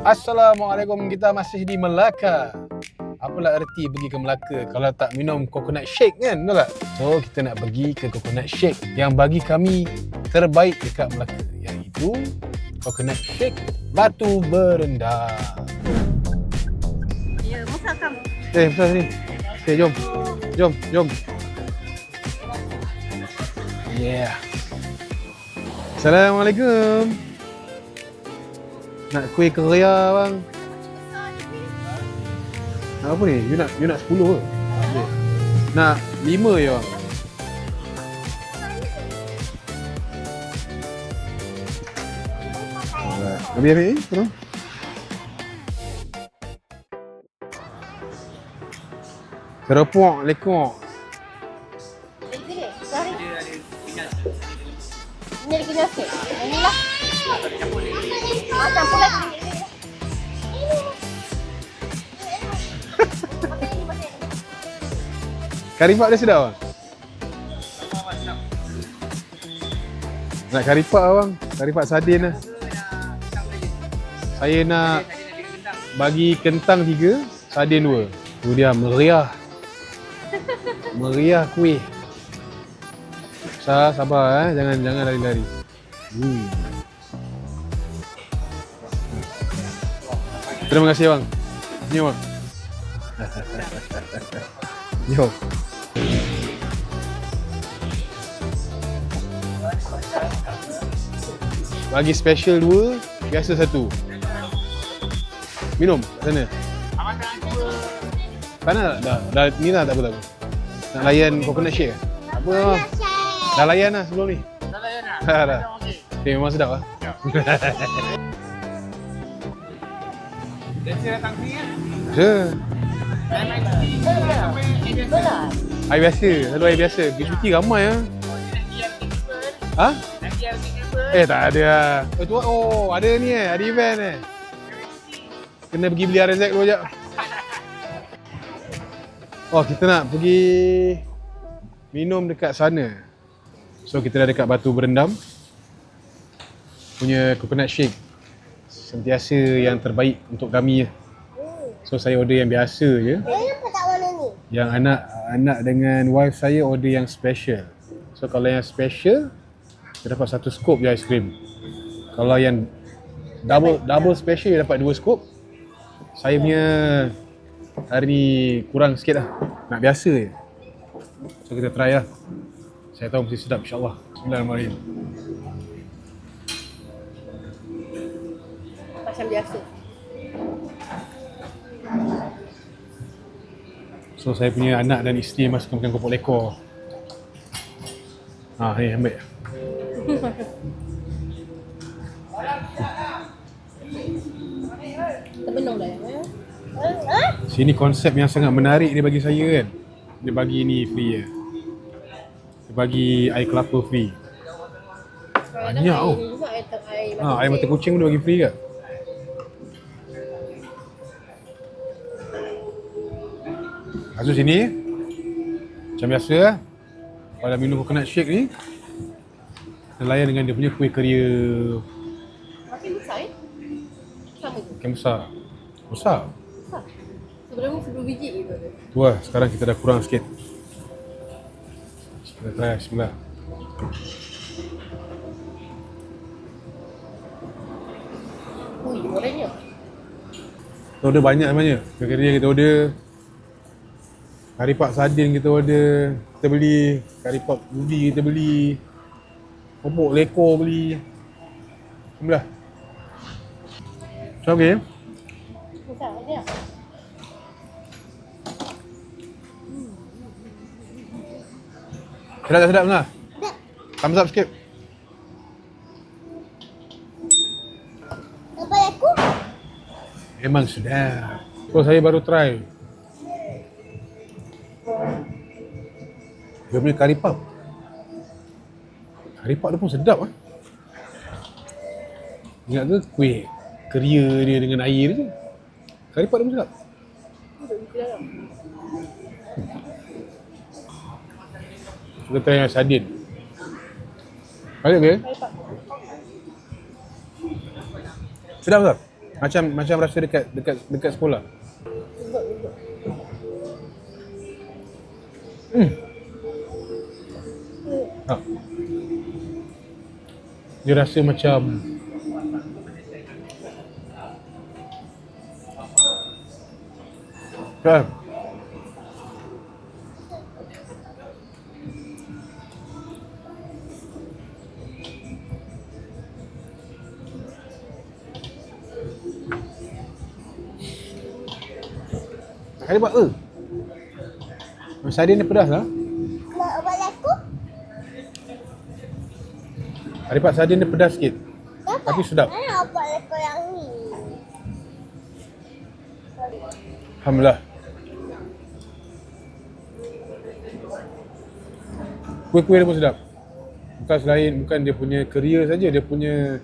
Assalamualaikum, kita masih di Melaka. Apalah erti pergi ke Melaka kalau tak minum coconut shake kan, betul tak? So, kita nak pergi ke coconut shake yang bagi kami terbaik dekat Melaka, iaitu coconut shake Batu Berendam. Ya, masak kamu. Besar sini. Okay, jom. Jom. Yeah. Assalamualaikum. Nak kuih keria bang. Nak apa ni? You nak 10 ke? Okay. Nak 5 je bang. Ambil ni, tolong. Keropok, lekok. Ini ada kinas ke? Inilah. Macam pula. Karipak dia sedap bang? Nak karipak bang? Karipak sardin lah. Saya nak bagi kentang 3, sardin 2. Tu dia meriah. Meriah kuih. Sabar jangan lari-lari. Terima kasih bang. Jom bang. Jom. Bagi special 2, biasa 1. Minum kat sana. Mana dah ni dah tak apa. Nak layan coconut shake ke? Tak apa. Dah layan lah sebelum ni. Dah layan dah? Dah. Okay, memang sedap lah. Dia datang sini kan? Ya. Betul. Air biasa, selalu air biasa. Pergi cuti ramai lah. Ha? Nanti ada kabel. Tak ada lah. Ada ni ada event Kena pergi beli RZ dulu sekejap. Kita nak pergi minum dekat sana. So, kita dah dekat Batu Berendam. Punya coconut shake. Sentiasa yang terbaik untuk kami. So, saya order yang biasa je. Kenapa tak warna ni? Yang anak dengan wife saya order yang special. So, kalau yang special, dia dapat 1 scoop je aiskrim. Kalau yang double special, dia dapat 2 scoop. Saya punya hari ni kurang sikit lah. Nak biasa je. So, kita try lah. Saya tahu mesti sedap insyaAllah. Bismillahirrahmanirrahim. Macam biasa. So, saya punya anak dan isteri masuk makan keropok lekor. Ni ambil. Terbenung dah ya? Sini konsep yang sangat menarik dia bagi saya kan. Dia bagi ni free je. Dia bagi air kelapa free. Banyak tau. Air mata kucing pun dia bagi free ke? Masuk sini. Macam biasa lah. Kalau minum coconut shake ni, kita layan dengan dia punya kuih keria. Makin besar Sama je? Makin besar. Besar? Besar. Sebelum ni 10 biji je tu. Tu lah, sekarang kita dah kurang sikit. Kita try, bismillah. Gorengnya. Kita order banyak sebenarnya. Keria kita order. Karipak sardin kita order. Kita beli. Karipak ubi kita beli. Keropok lekor beli. Alhamdulillah. So, okay. Besar aja. Sedap lah. Thumbs up sikit. Lepas aku? Memang sedap. So, saya baru try. Dia punya karipak. Karipak dia pun sedap lah. Ingat ke kuih keria dia dengan air je. Karipak dia pun sedap. Kita try yang sardin. Ada ke? Sedap tak? Macam rasa dekat sekolah. Ha. Dia rasa macam kan? Kali buat ke? Sardin dia pedas lah. Nak buat laku? Haripat sardin dia pedas sikit. Dapat. Tapi sedap. Mana buat laku yang ni? Alhamdulillah. Kuih-kuih dia pun sedap. Bukan dia punya keria saja, dia punya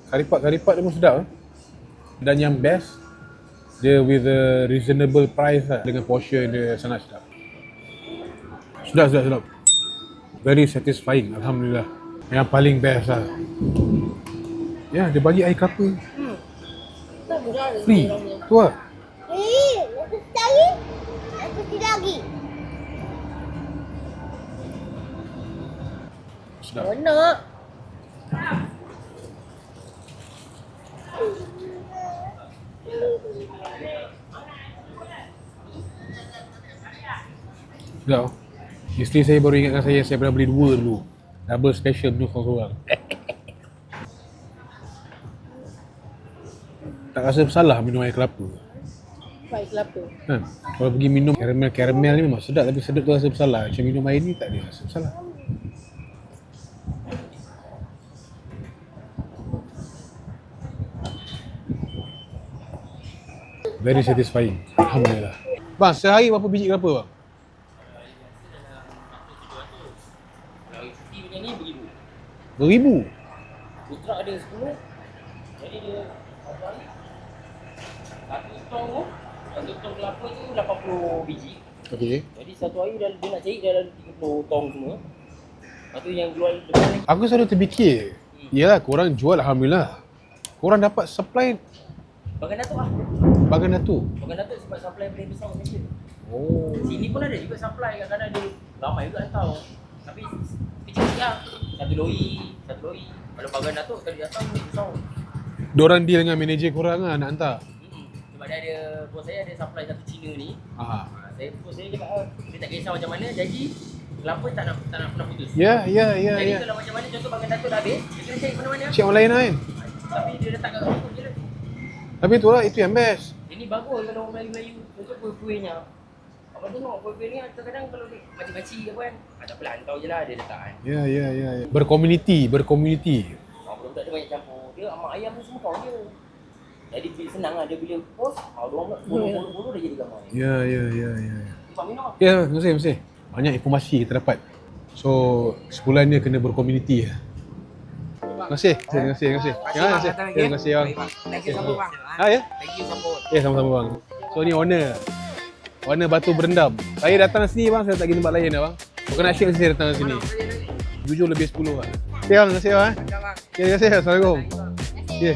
karipat dia pun sedap. Dan yang best, dia with a reasonable price lah. Dengan portion dia sangat sedap. Sedap. Very satisfying, Alhamdulillah. Yang paling best lah. Ya, dia bagi air kelapa. Tak murah lagi Free. orangnya. Tu lah. Aku sikit lagi. Aku sikit lagi. Sedap. Oh, nak. Sedap. Isteri saya baru ingatkan saya pernah beli 2 dulu. Double special menu seorang-seorang. Tak rasa bersalah minum air kelapa. Baik kelapa. Kan? Kalau pergi minum karamel ni memang sedap, tapi sedap tu rasa bersalah. Macam minum air ni tak ada rasa bersalah. Very satisfying. Alhamdulillah. Bang, sehari berapa biji kelapa bang? Kalau isi macam ni beribu. 2,000? Putra ada 10. Jadi dia satu hari satu tong kelapa tu 80 biji. Okey. Jadi satu hari dia nak cari dalam 30 tong semua. Lepas tu yang jual depan lagi. Aku selalu terfikir, yalah korang jual Alhamdulillah. Korang dapat supply Bagan Datuk lah. Bagan Datuk. Bagan Datuk sebab supply paling besar Malaysia. Oh. Sini pun ada juga supply, kadang-kadang ada ramai juga hantar. Tapi kecil-kecil lah. Satu lori. Kalau Bagan Datuk sekali datang besar. Diorang deal dengan manager korang lah nak hantar. Sebab dia ada, bos saya ada supply satu Cina ni. Aha. Bos saya cakap, dia tak kisah macam mana, jadi kelapa tak nak pernah putus. Ya. Jadi kalau macam mana contoh Bagan Datuk dah habis, dia kena cari mana-mana. Cik online lah kan. Tapi dia letak kat rumah je lah. Tapi tu lah, itu yang best. Ini bagus kalau orang Melayu-Melayu. Contoh kuih-kuihnya. Abang tengok kuih-kuih ni kadang-kadang kalau dia makcik-makcik ke apa kan, tak apalah hantar je lah dia letak kan. Ya. Berkomuniti. Budak-budak dia banyak campur. Dia mak ayam pun semua kawan dia. Jadi senang lah dia bila post, orang pula bulu-bulu dah jadi gambar. Ya. Sebab minum lah. Ya, mesti. Banyak informasi kita dapat. So, sebulan ni kena berkomuniti lah. Terima kasih. Terima kasih bang. Thank you sambut bang. Ya? Thank you sambut. Ya, sama-sama bang. So, ni owner Batu Berendam. Saya datang sini bang, saya tak pergi tempat lain dah bang. Bukan nak share saya datang sini. 7 lebih 10 lah. Okay bang, terima kasih bang. Macam bang. Terima kasih. Assalamualaikum. Ya.